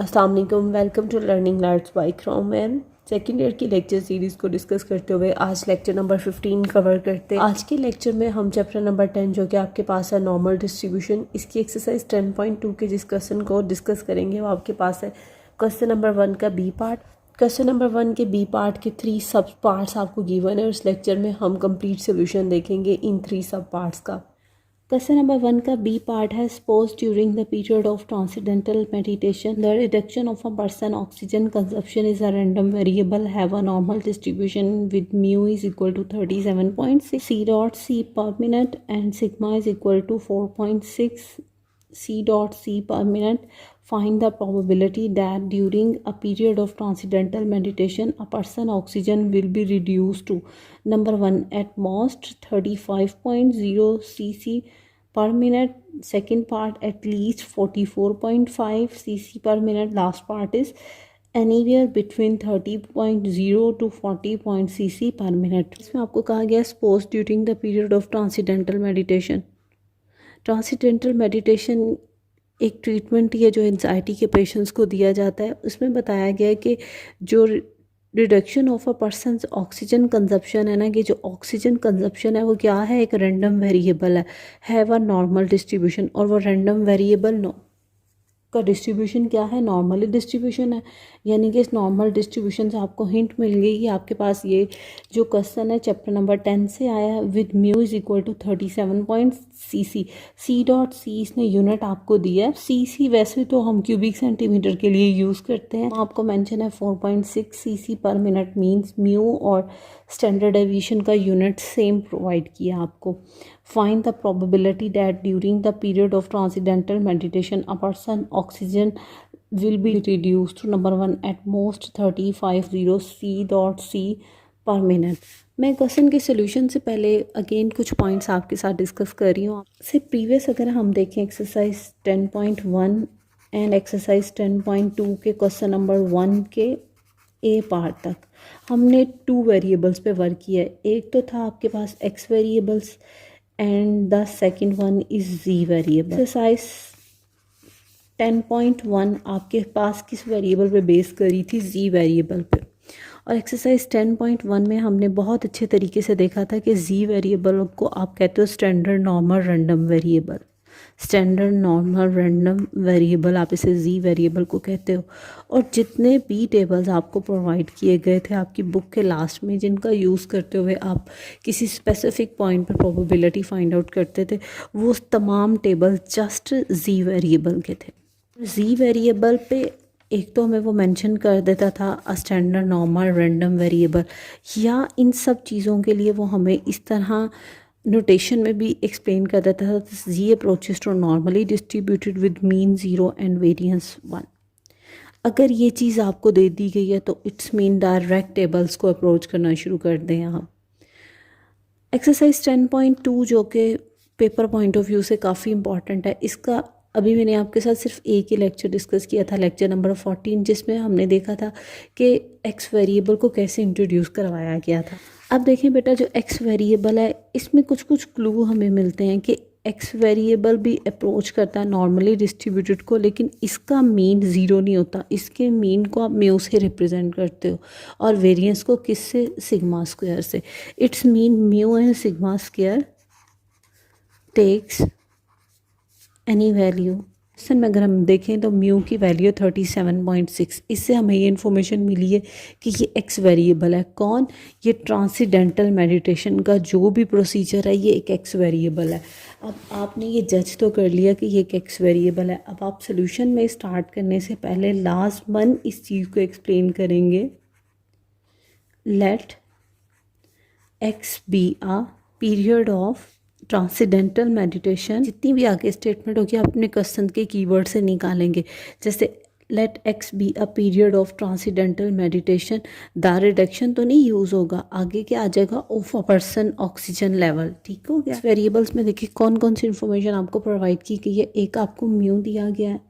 अस्सलाम वालेकुम, welcome to learning lets by chrome ma'am. Second year की लेक्चर सीरीज़ को डिस्कस करते हुए आज लेक्चर नंबर 15 कवर करते हैं। आज के लेक्चर में हम चैप्टर नंबर 10 जो कि आपके पास है नॉर्मल डिस्ट्रीब्यूशन, इसकी एक्सरसाइज 10.2 के जिस क्वेश्चन को डिस्कस करेंगे वो आपके पास है क्वेश्चन नंबर 1 का बी पार्ट। क्वेश्चन नंबर 1 के बी पार्ट के 3 सब पार्ट्स आपको गिवन है और इस लेक्चर में हम कंप्लीट सोल्यूशन देखेंगे इन 3 सब पार्ट्स का। क्वेश्चन नंबर 1 का बी पार्ट है suppose during the period of transcendental meditation the reduction of a person oxygen consumption is a random variable have a normal distribution with mu is equal to 37.6 C dot C per minute and sigma is equal to 4.6 C dot C per minute. Find the probability that during a period of transcendental meditation a person oxygen will be reduced to number 1 at most 35.0 cc per minute, second part at least 44.5 cc per minute, last part is anywhere between 30.0 to 40 cc per minute। इसमें आपको कहा गया suppose during the period of transcendental meditation। Transcendental meditation एक treatment है जो anxiety के patients को दिया जाता है। उसमें बताया गया है कि जो reduction of a person's oxygen consumption है ना, कि जो ऑक्सीजन कंजप्शन है वो क्या है, एक रैंडम वेरिएबल है, हैव अ नॉर्मल डिस्ट्रीब्यूशन। और वो रैंडम वेरिएबल का डिस्ट्रीब्यूशन क्या है, नॉर्मली डिस्ट्रीब्यूशन है। यानी कि इस नॉर्मल डिस्ट्रीब्यूशन से आपको हिंट मिल गई कि आपके पास ये जो क्वेश्चन है चैप्टर नंबर 10 से आया है with mu is equal to 37.cc। C dot C इसने यूनिट आपको दिया है। सी वैसे तो हम क्यूबिक सेंटीमीटर के लिए यूज़ करते हैं, आपको मेंशन है 4.6 cc पर मिनट मीन्स म्यू और स्टैंडर्ड डेविएशन का यूनिट सेम प्रोवाइड किया आपको। Find the probability that during the period of transcendental meditation a person oxygen will be reduced to number 1 at most 350 C dot C per minute। मैं question के solution से पहले again कुछ points आपके साथ discuss कर रही हूँ। से प्रीवियस अगर हम देखें एक्सरसाइज 10.1 एंड एक्सरसाइज 10.2 के क्वेश्चन नंबर 1 के ए पार्ट तक हमने 2 वेरिएबल्स पे वर्क किया है। एक तो था आपके पास X variables and the second one is z variable। Exercise 10.1 आपके पास किस वेरिएबल पे बेस करी थी, z वेरिएबल पे। और एक्सरसाइज 10.1 में हमने बहुत अच्छे तरीके से देखा था कि z वेरिएबल को आप कहते हो standard normal random variable. Standard normal random variable आप इसे z वेरिएबल को कहते हो। और जितने भी टेबल्स आपको प्रोवाइड किए गए थे आपकी बुक के लास्ट में, जिनका यूज़ करते हुए आप किसी स्पेसिफिक पॉइंट पर प्रोबेबिलिटी फाइंड आउट करते थे, वो तमाम टेबल जस्ट z वेरिएबल के थे। z वेरिएबल पे एक तो हमें वो मेंशन कर देता था a standard normal random variable, या इन सब चीज़ों के लिए वो हमें इस तरह नोटेशन में भी एक्सप्लेन कर देता था, Z approaches to normally distributed with mean 0 and variance 1। अगर ये चीज़ आपको दे दी गई है तो इट्स मीन डायरेक्ट टेबल्स को अप्रोच करना शुरू कर दें आप। एक्सरसाइज 10.2 जो कि पेपर पॉइंट ऑफ व्यू से काफ़ी इंपॉर्टेंट है, इसका अभी मैंने आपके साथ सिर्फ एक ही लेक्चर डिस्कस किया था, लेक्चर नंबर 14, जिसमें हमने देखा था कि एक्स वेरिएबल को कैसे इंट्रोड्यूस करवाया गया था। अब देखें बेटा, जो एक्स वेरिएबल है इसमें कुछ कुछ क्लू हमें मिलते हैं कि एक्स वेरिएबल भी अप्रोच करता है नॉर्मली डिस्ट्रीब्यूटेड को, लेकिन इसका मीन 0 नहीं होता। इसके मीन को आप म्यू से रिप्रेजेंट करते हो और वेरिएंस को किससे, सिग्मा स्क्वायर से। It's mean mu and sigma square takes any value. Question में अगर हम देखें तो म्यू की वैल्यू 37.6। इससे हमें ये इन्फॉर्मेशन मिली है कि ये एक्स वेरिएबल है। कौन, ये ट्रांसेंडेंटल मेडिटेशन का जो भी प्रोसीजर है ये एक एक्स वेरिएबल है। अब आपने ये जज तो कर लिया कि ये एक एक्स वेरिएबल है। अब आप सोल्यूशन में स्टार्ट करने से पहले लाजमन इस चीज़ को एक्सप्लेन करेंगे। Let x be a period of transcendental meditation. जितनी भी आगे स्टेटमेंट होगी आप अपने क्वेश्चन के कीवर्ड से निकालेंगे। जैसे let x be a period of transcendental meditation, the reduction तो नहीं यूज़ होगा, आगे क्या आ जाएगा, of a person oxygen level. ठीक हो गया। वेरिएबल्स में देखिए कौन कौन सी इन्फॉर्मेशन आपको प्रोवाइड की गई है। एक आपको म्यू दिया गया है,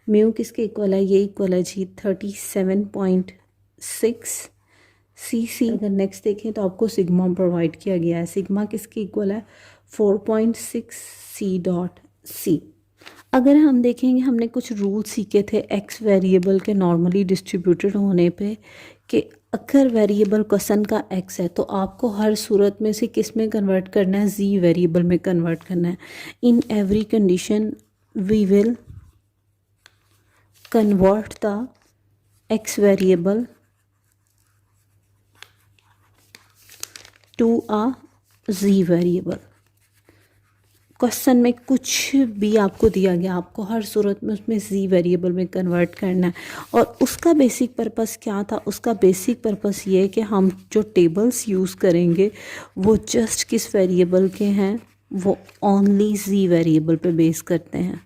म्यू किसके इक्वल है, ये इक्वल है जी 37.6 cc। अगर नेक्स्ट देखें तो आपको सिग्मा प्रोवाइड किया गया है, सिग्मा किसके इक्वल है, 4.6 C dot C। अगर हम देखेंगे, हमने कुछ रूल सीखे थे एक्स वेरिएबल के नॉर्मली डिस्ट्रीब्यूटेड होने पे, कि अगर वेरिएबल क्वेश्चन का एक्स है तो आपको हर सूरत में से किस में कन्वर्ट करना है, जी वेरिएबल में कन्वर्ट करना है। In every condition we will convert the x variable to a Z variable. Question में कुछ भी आपको दिया गया, आपको हर सूरत में उसमें जी वेरिएबल में कन्वर्ट करना है। और उसका बेसिक पर्पस क्या था? उसका बेसिक पर्पस ये है कि हम जो टेबल्स यूज़ करेंगे वो जस्ट किस वेरिएबल के हैं, वो ओनली जी वेरिएबल पे बेस करते हैं।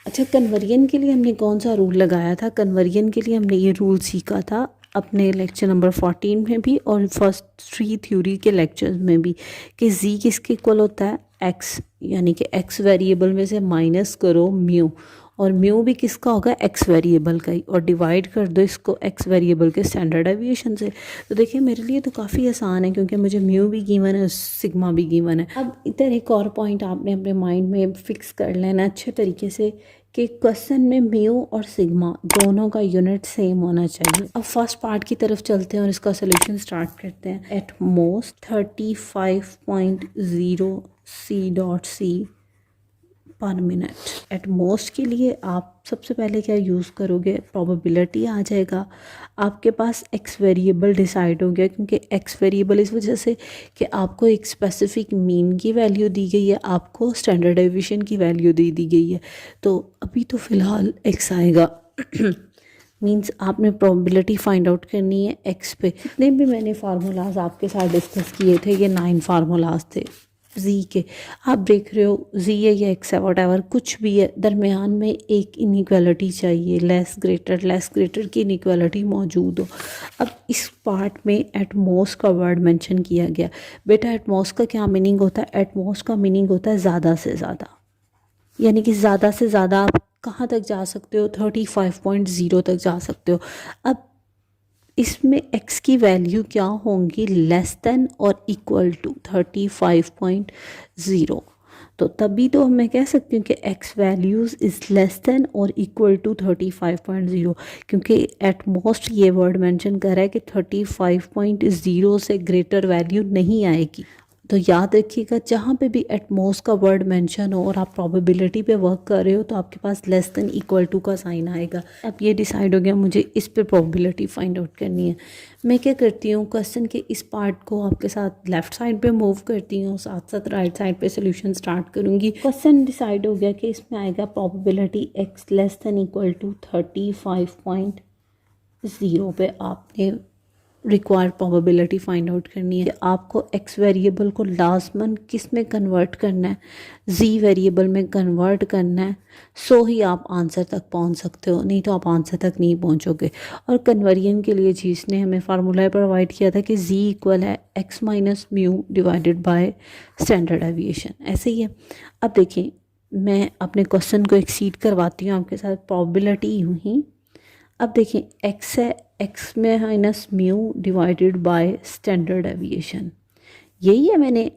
अच्छा, कन्वर्जन के लिए हमने कौन सा रूल लगाया था? कन्वर्जन के लिए हमने ये रूल सीखा था अपने लेक्चर नंबर 14 में भी और फर्स्ट 3 थ्योरी के लेक्चर्स में भी, कि जी किसके इक्वल होता है, एक्स, यानी कि एक्स वेरिएबल में से माइनस करो म्यू, और म्यू भी किसका होगा, एक्स वेरिएबल का ही, और डिवाइड कर दो इसको एक्स वेरिएबल के स्टैंडर्ड डेविएशन से। तो देखिए मेरे लिए तो काफ़ी आसान है, क्योंकि मुझे म्यू भी गिवन है, सिग्मा भी गिवन है। अब इधर एक और पॉइंट आपने अपने माइंड में फिक्स कर लेना अच्छे तरीके से, कि क्वेश्चन में म्यू और सिग्मा दोनों का यूनिट सेम होना चाहिए। अब फर्स्ट पार्ट की तरफ चलते हैं और इसका सोल्यूशन स्टार्ट करते हैं। एट मोस्ट 35.0 C.C पर मिनट। एट मोस्ट के लिए आप सबसे पहले क्या यूज़ करोगे, प्रोबेबिलिटी आ जाएगा। आपके पास एक्स वेरिएबल डिसाइड हो गया, क्योंकि एक्स वेरिएबल इस वजह से कि आपको एक स्पेसिफिक मीन की वैल्यू दी गई है, आपको स्टैंडर्ड डेविएशन की वैल्यू दी गई है। तो अभी तो फ़िलहाल एक्स आएगा मींस आपने प्रोबेबिलिटी फाइंड आउट करनी है एक्स पे। जितने भी मैंने फार्मूलाज आपके साथ डिस्कस किए थे, ये 9 फार्मूलाज थे जी के। आप देख रहे हो जी है या एक्स है, वॉटेवर कुछ भी है, दरमियान में एक इनइक्वालिटी चाहिए, लेस ग्रेटर की इनइक्वालिटी मौजूद हो। अब इस पार्ट में एटमोस्ट का वर्ड मेंशन किया गया। बेटा एटमोस्ट का क्या मीनिंग होता है? एटमोस्ट का मीनिंग होता है ज़्यादा से ज़्यादा, यानी कि ज़्यादा से ज़्यादा आप कहाँ तक जा सकते हो, 35.0 तक जा सकते हो। अब इसमें x की वैल्यू क्या होंगी, लेस देन और इक्वल टू 35.0। तो तभी तो मैं कह सकती हूँ कि x values is less than और इक्वल टू 35.0, क्योंकि एट मोस्ट ये वर्ड मेंशन कर रहा है कि 35.0 से ग्रेटर वैल्यू नहीं आएगी। तो याद रखिएगा, जहाँ पे भी एटमोस्ट का वर्ड मेंशन हो और आप प्रोबेबिलिटी पे वर्क कर रहे हो तो आपके पास लेस देन इक्वल टू का साइन आएगा। अब ये डिसाइड हो गया मुझे इस पे प्रोबेबिलिटी फाइंड आउट करनी है। मैं क्या करती हूँ, क्वेश्चन के इस पार्ट को आपके साथ लेफ्ट साइड पे मूव करती हूँ, साथ साथ राइट साइड पे सोल्यूशन स्टार्ट करूँगी। क्वेश्चन डिसाइड हो गया कि इसमें आएगा probability x less than equal to 35.0 पे आपने रिक्वायर्ड प्रोबेबिलिटी फाइंड आउट करनी है। आपको एक्स वेरिएबल को लाजमन किस में कन्वर्ट करना है, जी वेरिएबल में कन्वर्ट करना है, सो ही आप आंसर तक पहुंच सकते हो, नहीं तो आप आंसर तक नहीं पहुंचोगे। और कन्वर्जन के लिए जिसने हमें फार्मूला प्रोवाइड किया था कि जी इक्वल है x minus mu divided by standard deviation, ऐसे ही है। अब देखिए मैं अपने क्वेश्चन को एक्सीड करवाती हूँ आपके साथ, प्रोबेबिलिटी यूँ ही। अब देखिए एक्स है, एक्स में minus mu divided by standard deviation, यही है। मैंने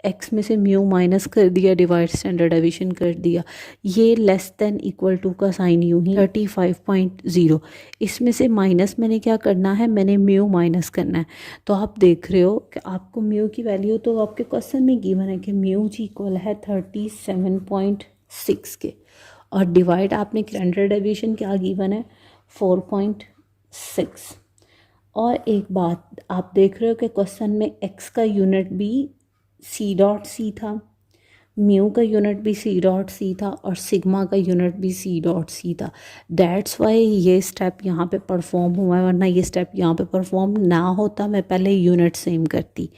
एक्स में से म्यू माइनस कर दिया, डिवाइड स्टैंडर्ड डेविएशन कर दिया। ये लेस देन इक्वल टू का साइन यूँ ही 35.0, इसमें से माइनस मैंने क्या करना है, मैंने म्यू माइनस करना है। तो आप देख रहे हो कि आपको म्यू की वैल्यू तो आपके क्वेश्चन में गिवन है कि म्यू जी इक्वल है 37.6 के, और डिवाइड आपने स्टैंडर्ड डेविएशन क्या गिवन है 4.6। और एक बात आप देख रहे हो कि क्वेश्चन में x का यूनिट भी C.C था, म्यू का यूनिट भी C.C था, और सिग्मा का यूनिट भी C.C था। दैट्स वाई ये स्टेप यहाँ पे परफॉर्म हुआ है, वरना ये स्टेप यहाँ पे परफॉर्म ना होता, मैं पहले यूनिट सेम करती।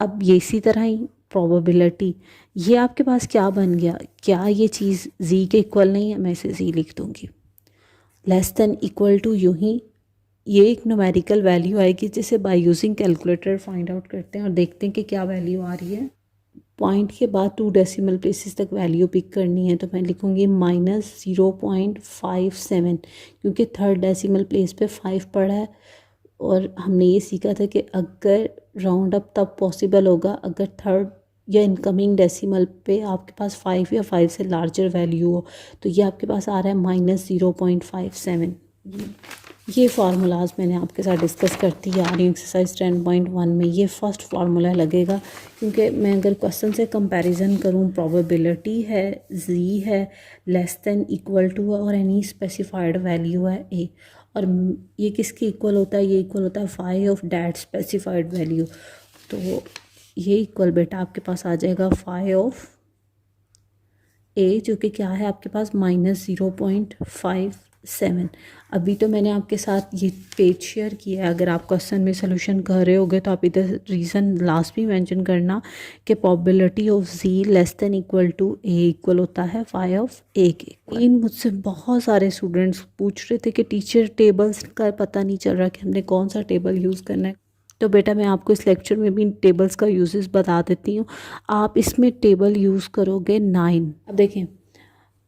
अब ये इसी तरह ही प्रोबेबिलिटी, ये आपके पास क्या बन गया, क्या ये चीज़ जी के इक्वल नहीं है, मैं इसे जी लिख दूँगी। लेस देन इक्वल टू यूँ ही ये एक न्यूमेरिकल वैल्यू आएगी, जिसे by using calculator find out करते हैं और देखते हैं कि क्या वैल्यू आ रही है। पॉइंट के बाद 2 डेसिमल प्लेसेस तक वैल्यू पिक करनी है, तो मैं लिखूँगी -0.57, क्योंकि थर्ड डेसिमल प्लेस पे 5 पड़ा है। और हमने ये सीखा था कि अगर राउंड अप तब पॉसिबल होगा अगर थर्ड या इनकमिंग डेसिमल पे आपके पास 5 या 5 से लार्जर वैल्यू हो, तो ये आपके पास आ रहा है -0.57। ये फार्मूलाज मैंने आपके साथ डिस्कस करती आ रही हूँ एक्सरसाइज 10.1 में। ये फर्स्ट फार्मूला लगेगा, क्योंकि मैं अगर क्वेश्चन से कंपैरिजन करूँ, प्रोबेबिलिटी है जी है, लेस देन इक्वल टू है, और एनी स्पेसिफाइड वैल्यू है ए, और ये किसके इक्वल होता है, ये इक्वल होता है five of that specified value. तो ये इक्वल बेटा आपके पास आ जाएगा फाइव ऑफ ए, जो कि क्या है आपके पास -0.57। अभी तो मैंने आपके साथ ये पेज शेयर किया है, अगर आप क्वेश्चन में सोल्यूशन कर रहे होगे तो आप इधर रीज़न लास्ट भी मेंशन करना कि probability of Z less than equal to A equal होता है 5 ऑफ ए के। इन मुझसे बहुत सारे स्टूडेंट्स पूछ रहे थे कि टीचर टेबल्स का पता नहीं चल रहा कि हमने कौन सा टेबल यूज़ करना है। तो बेटा मैं आपको इस लेक्चर में भी टेबल्स का यूजेस बता देती हूँ। आप इसमें टेबल यूज़ करोगे 9। अब देखें,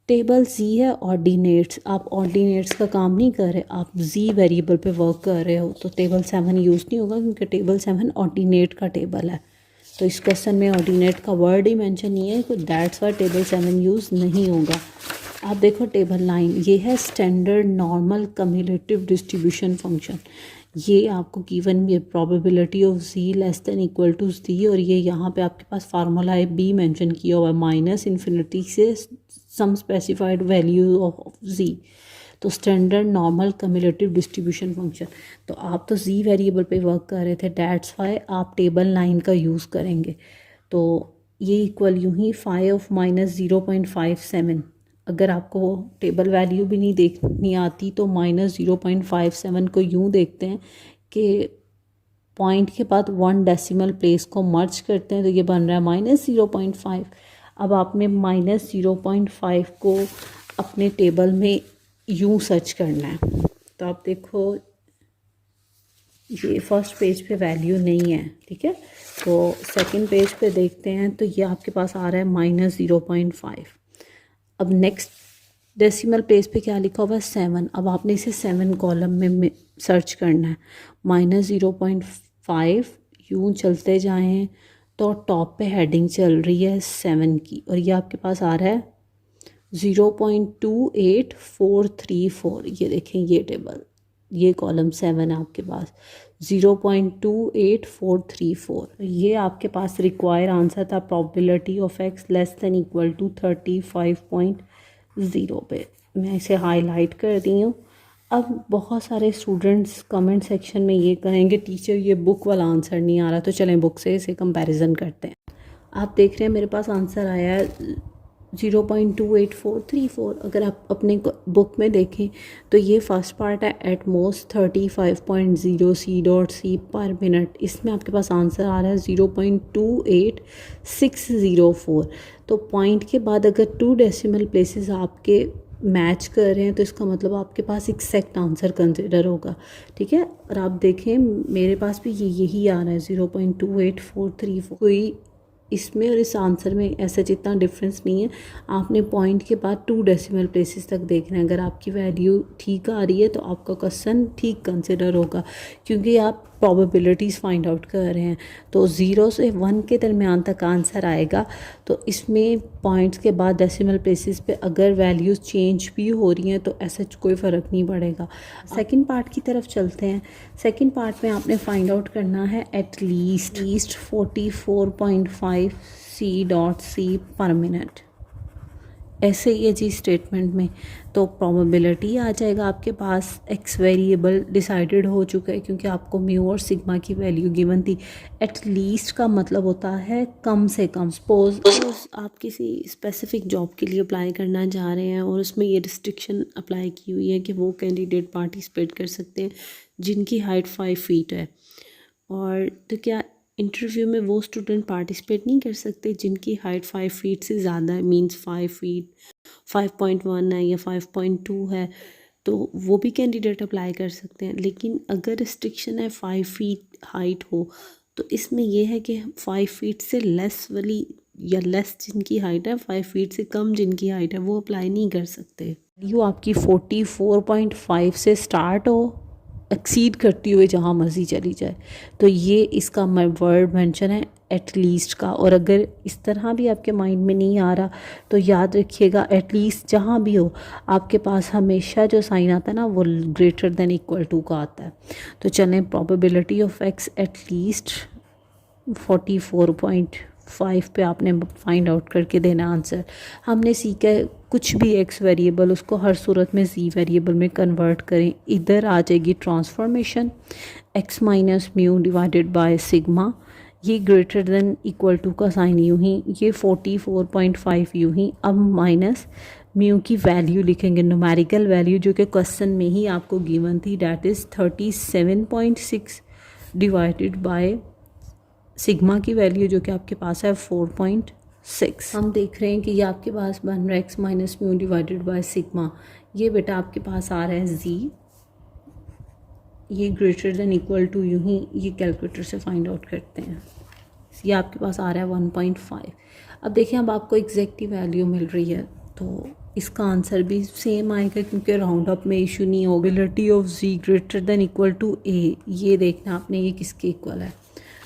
टेबल जी है ऑर्डिनेट्स, आप ऑर्डिनेट्स का काम नहीं कर रहे, आप जी वेरिएबल पे वर्क कर रहे हो, तो टेबल 7 यूज़ नहीं होगा, क्योंकि टेबल 7 ऑर्डिनेट का टेबल है। तो इस क्वेश्चन में ऑर्डिनेट का वर्ड ही मेंशन नहीं है, तो दैट्स वाई टेबल 7 यूज़ नहीं होगा। आप देखो टेबल 9, ये है standard normal cumulative distribution function. ये आपको गिवन भी है, probability of Z less than equal to Z, और ये यहाँ पे आपके पास फार्मूला है बी मेंशन किया हुआ है, -∞ से some specified value of Z. तो standard normal cumulative distribution function, तो आप तो जी वेरिएबल पे वर्क कर रहे थे, दैट्स वाई आप टेबल 9 का यूज़ करेंगे। तो ये इक्वल यूँ ही 5 ऑफ -0.57। अगर आपको टेबल वैल्यू भी नहीं देखनी आती तो -0.57 को यूँ देखते हैं कि पॉइंट के बाद 1 डेसिमल प्लेस को मर्ज करते हैं, तो ये बन रहा है -0.5। अब आपने -0.5 को अपने टेबल में यूँ सर्च करना है। तो आप देखो ये फर्स्ट पेज पे वैल्यू नहीं है, ठीक है, तो सेकंड पेज पे देखते हैं, तो ये आपके पास आ रहा है -0.5। अब नेक्स्ट डेसिमल प्लेस पे क्या लिखा हुआ है 7। अब आपने इसे 7 कॉलम में सर्च करना है। -0.5 यूँ चलते जाएं तो टॉप पे हेडिंग चल रही है 7 की, और ये आपके पास आ रहा है 0.28434। ये देखें, ये टेबल, ये कॉलम 7 है आपके पास, 0.28434। ये आपके पास रिक्वायर आंसर था probability of x less than equal to 35.0 पे। मैं इसे हाईलाइट कर दी हूँ। अब बहुत सारे स्टूडेंट्स कमेंट सेक्शन में ये कहेंगे टीचर ये बुक वाला आंसर नहीं आ रहा, तो चलें बुक से इसे कंपैरिजन करते हैं। आप देख रहे हैं मेरे पास आंसर आया है 0.28434। अगर आप अपने बुक में देखें तो ये फर्स्ट पार्ट है एट मोस्ट 35.0 C.C पर मिनट, इसमें आपके पास आंसर आ रहा है 0.28604। तो पॉइंट के बाद अगर 2 डेसिमल प्लेसेस आपके मैच कर रहे हैं तो इसका मतलब आपके पास एग्जैक्ट आंसर कंसिडर होगा, ठीक है। और आप देखें मेरे पास भी यही आ रहा है 0.28434। कोई इसमें और इस आंसर में ऐसा जितना डिफरेंस नहीं है। आपने पॉइंट के बाद 2 डेसिमल प्लेसेस तक देखना है। अगर आपकी वैल्यू ठीक आ रही है तो आपका क्वेश्चन ठीक कंसिडर होगा, क्योंकि आप प्रोबेबिलिटीज़ फाइंड आउट कर रहे हैं। तो 0 से 1 के दरमियान तक आंसर आएगा। तो इसमें पॉइंट्स के बाद डेसिमल प्लेसेस पे अगर वैल्यूज़ चेंज भी हो रही हैं तो ऐसा कोई फ़र्क नहीं पड़ेगा। सेकंड पार्ट की तरफ चलते हैं। सेकंड पार्ट में आपने फाइंड आउट करना है एट लीस्ट 44.5 C.C पर मिनट। ऐसे ही है जी स्टेटमेंट में। तो प्रोबेबिलिटी आ जाएगा आपके पास, एक्स वेरिएबल डिसाइडेड हो चुका है क्योंकि आपको म्यू और सिग्मा की वैल्यू गिवन थी। एट लीस्ट का मतलब होता है कम से कम। सपोज आप किसी स्पेसिफिक जॉब के लिए अप्लाई करना चाह रहे हैं और उसमें ये रिस्ट्रिक्शन अप्लाई की हुई है कि वो कैंडिडेट पार्टिसिपेट कर सकते हैं जिनकी हाइट 5 फीट है, और तो क्या इंटरव्यू में वो स्टूडेंट पार्टिसिपेट नहीं कर सकते जिनकी हाइट 5 फीट से ज़्यादा है, मींस 5 फीट 5.1 है या 5.2 है, तो वो भी कैंडिडेट अप्लाई कर सकते हैं। लेकिन अगर रिस्ट्रिक्शन है 5 फीट हाइट हो तो इसमें यह है कि 5 फीट से लेस वाली या लेस जिनकी हाइट है, 5 फीट से कम जिनकी हाइट है, वो अप्लाई नहीं कर सकते। वैल्यू आपकी 44.5 से स्टार्ट हो, एक्सीड करती हुए जहाँ मर्जी चली जाए, तो ये इसका वर्ड मेंशन है एटलीस्ट का। और अगर इस तरह भी आपके माइंड में नहीं आ रहा तो याद रखिएगा एटलीस्ट जहाँ भी हो आपके पास हमेशा जो साइन आता है ना वो ग्रेटर देन इक्वल टू का आता है। तो चलें, प्रोबेबिलिटी ऑफ एक्स एटलीस्ट 44.5 पे आपने फाइंड आउट करके देना आंसर। हमने सीखा है कुछ भी एक्स वेरिएबल उसको हर सूरत में जी वेरिएबल में कन्वर्ट करें। इधर आ जाएगी transformation x minus mu divided by sigma, ये ग्रेटर देन इक्वल टू का साइन यूँ ही, ये 44.5 यूँ ही। अब माइनस म्यू की वैल्यू लिखेंगे, न्यूमेरिकल वैल्यू जो कि क्वेश्चन में ही आपको गिवन थी, that is 37.6 divided by sigma की वैल्यू जो कि आपके पास है 4.6। हम देख रहे हैं कि ये आपके पास बन रहा है x minus mu divided by sigma. ये बेटा आपके पास आ रहा है जी, ये ग्रेटर देन इक्वल टू यूँ ही, ये कैलकुलेटर से फाइंड आउट करते हैं। ये आपके पास आ रहा है 1.5। अब देखिए अब आपको एग्जैक्ट वैल्यू मिल रही है तो इसका आंसर भी सेम आएगा क्योंकि राउंड अप में इशू नहीं होगा। Probability of Z greater than equal to A, ये देखना आपने ये किसके इक्वल है।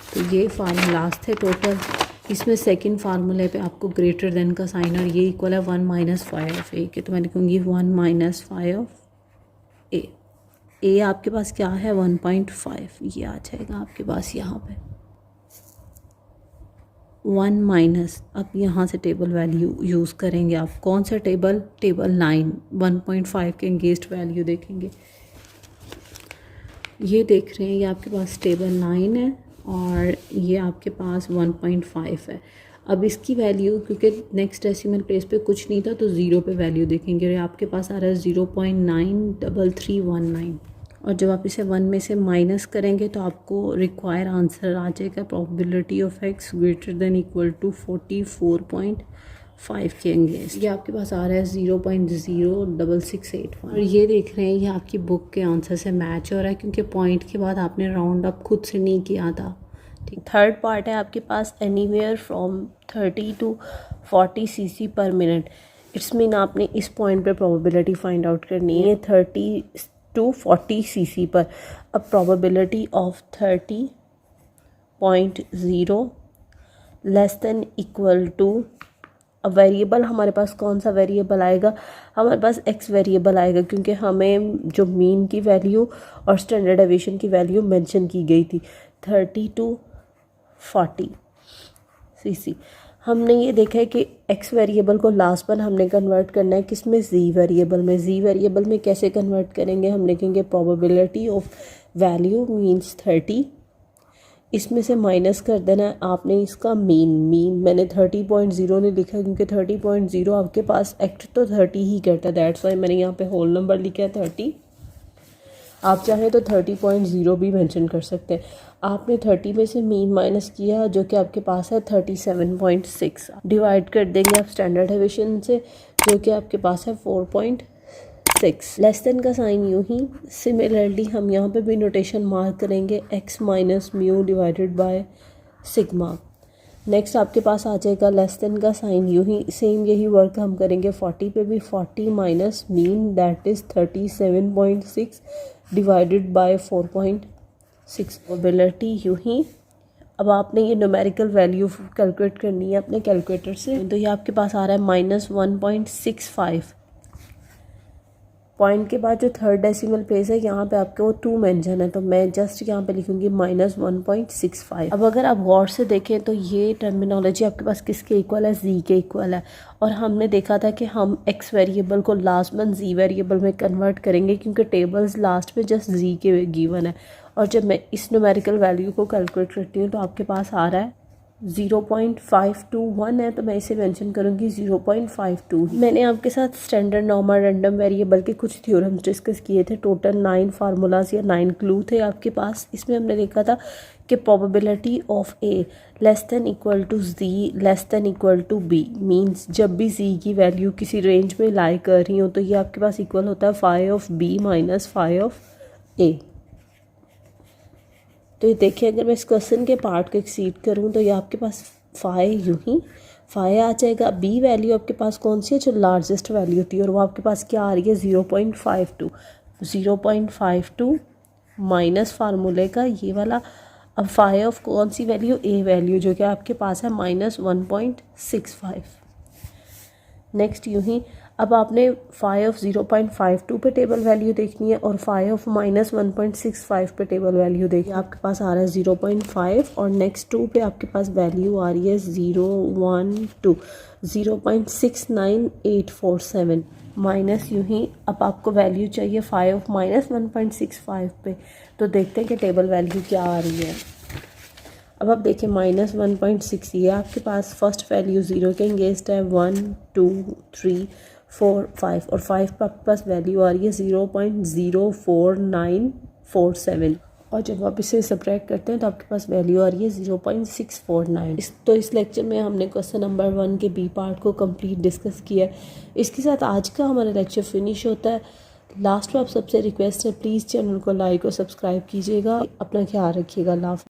तो ये फार्मूलाज थे टोटल, इसमें सेकंड फार्मूले पे आपको ग्रेटर देन का साइन और ये इक्वल है 1 माइनस 5 ऑफ ए के, तो मैं लिखूँगी 1 माइनस 5 ऑफ ए आपके पास क्या है 1.5, ये आ जाएगा आपके पास यहाँ पे 1 माइनस। अब यहाँ से टेबल वैल्यू यूज़ करेंगे आप, कौन सा टेबल, टेबल 9 1.5 के अगेंस्ट वैल्यू देखेंगे। ये देख रहे हैं ये आपके पास टेबल 9 है और ये आपके पास 1.5 है। अब इसकी वैल्यू क्योंकि नेक्स्ट डेसिमल प्लेस पे कुछ नहीं था तो ज़ीरो पे वैल्यू देखेंगे और आपके पास आ रहा है 0.93319 और जब आप इसे 1 में से माइनस करेंगे तो आपको रिक्वायर आंसर आ जाएगा probability of x greater than equal to 44.5 के अगेंस्ट। ये आपके पास आ रहा है 0.06681 और ये देख रहे हैं ये आपकी बुक के आंसर से मैच हो रहा है क्योंकि पॉइंट के बाद आपने राउंड अप खुद से नहीं किया था। ठीक, थर्ड पार्ट है आपके पास एनीवेयर फ्रॉम 30 to 40 cc पर मिनट। इट्स मीन आपने इस पॉइंट पे प्रोबेबिलिटी फाइंड आउट करनी है 30 to 40 cc पर। अब probability of 30.0 less than equal to, अब वेरिएबल हमारे पास कौन सा वेरिएबल आएगा, हमारे पास एक्स वेरिएबल आएगा क्योंकि हमें जो मीन की वैल्यू और स्टैंडर्ड डेविएशन की वैल्यू मेंशन की गई थी 30 to 40 cc। हमने ये देखा है कि एक्स वेरिएबल को लास्ट पर हमने कन्वर्ट करना है किस में, जी वेरिएबल में। जी वेरिएबल में कैसे कन्वर्ट करेंगे, हम लिखेंगे प्रोबेबिलिटी ऑफ वैल्यू मीन्स 30, इसमें से माइनस कर देना है आपने इसका मीन मैंने 30.0 नहीं लिखा क्योंकि 30.0 आपके पास एक्ट तो 30 ही करता है, दैट्स वाई मैंने यहाँ पे होल नंबर लिखा है 30। आप चाहें तो 30.0 भी मेंशन कर सकते हैं। आपने 30 में से मीन माइनस किया जो कि आपके पास है 37.6, डिवाइड कर देंगे आप स्टैंडर्ड डेविएशन से जो कि आपके पास है 4.6। लेस देन का साइन यूँ ही, सिमिलरली हम यहाँ पे भी नोटेशन मार्क करेंगे x minus mu divided by sigma. Next आपके पास आ जाएगा लेस देन का साइन यूँ ही, सेम यही वर्क हम करेंगे 40 पे भी, 40 minus mean that is 37.6 divided by 4.6 probability यूँ ही। अब आपने ये न्यूमेरिकल वैल्यू कैलकुलेट करनी है अपने कैलकुलेटर से, तो ये आपके पास आ रहा है -1.65। पॉइंट के बाद जो थर्ड डेसिमल प्लेस है यहाँ पे आपके वो 2 मेंशन है तो मैं जस्ट यहाँ पे लिखूँगी -1.65। अब अगर आप गौर से देखें तो ये टर्मिनोलॉजी आपके पास किसके इक्वल है, जी के इक्वल है। और हमने देखा था कि हम एक्स वेरिएबल को लास्ट में जी वेरिएबल में कन्वर्ट करेंगे क्योंकि टेबल्स लास्ट में जस्ट जी के गिवन है। और जब मैं इस न्यूमेरिकल वैल्यू को कैलकुलेट करती हूँ तो आपके पास आ रहा है 0.521 है तो मैं इसे मेंशन करूँगी 0.52। मैंने आपके साथ स्टैंडर्ड नॉर्मल रैंडम वेरिएबल के कुछ थ्योरम्स डिस्कस किए थे, टोटल 9 फार्मूलाज या 9 क्लू थे आपके पास। इसमें हमने देखा था कि probability of A less than equal to Z less than equal to B means जब भी जी की वैल्यू किसी रेंज में लाई कर रही हो तो ये आपके पास इक्वल होता है 5 ऑफ बी माइनस 5 ऑफ ए। तो ये देखिए अगर मैं इस क्वेश्चन के पार्ट को एक्सीड करूँ तो ये आपके पास 5 यूँ ही 5 आ जाएगा। बी वैल्यू आपके पास कौन सी है, जो लार्जेस्ट वैल्यू होती है और वो आपके पास क्या आ रही है 0.52 माइनस फार्मूले का ये वाला अब फाई ऑफ कौन सी वैल्यू, ए वैल्यू, जो कि आपके पास है -1.65। नेक्स्ट यूं ही अब आपने फाई ऑफ 0.52 पे टेबल वैल्यू देखनी है और फाई ऑफ -1.65 पे टेबल वैल्यू देखनी है। आपके पास आ रहा है 0.5 और नेक्स्ट 2 पे आपके पास वैल्यू आ रही है 0.6847 माइनस यूं ही अब आपको वैल्यू चाहिए फाई ऑफ -1.65 पे, तो देखते हैं कि टेबल वैल्यू क्या आ रही है। अब आप देखिए -1.6 ये आपके पास फर्स्ट वैल्यू 0 के अगेंस्ट है, 1 2 3 4 5 और 5 पर आपके पास वैल्यू आ रही है 0.04947 और जब आप इसे सब्ट्रैक्ट करते हैं तो आपके पास वैल्यू आ रही है 0.649। तो इस लेक्चर में हमने क्वेश्चन नंबर 1 के बी पार्ट को कंप्लीट डिस्कस किया है। इसके साथ आज का हमारा लेक्चर फिनिश होता है। लास्ट में आप सबसे रिक्वेस्ट है प्लीज़ चैनल को लाइक और सब्सक्राइब कीजिएगा। अपना ख्याल रखिएगा। अल्लाह।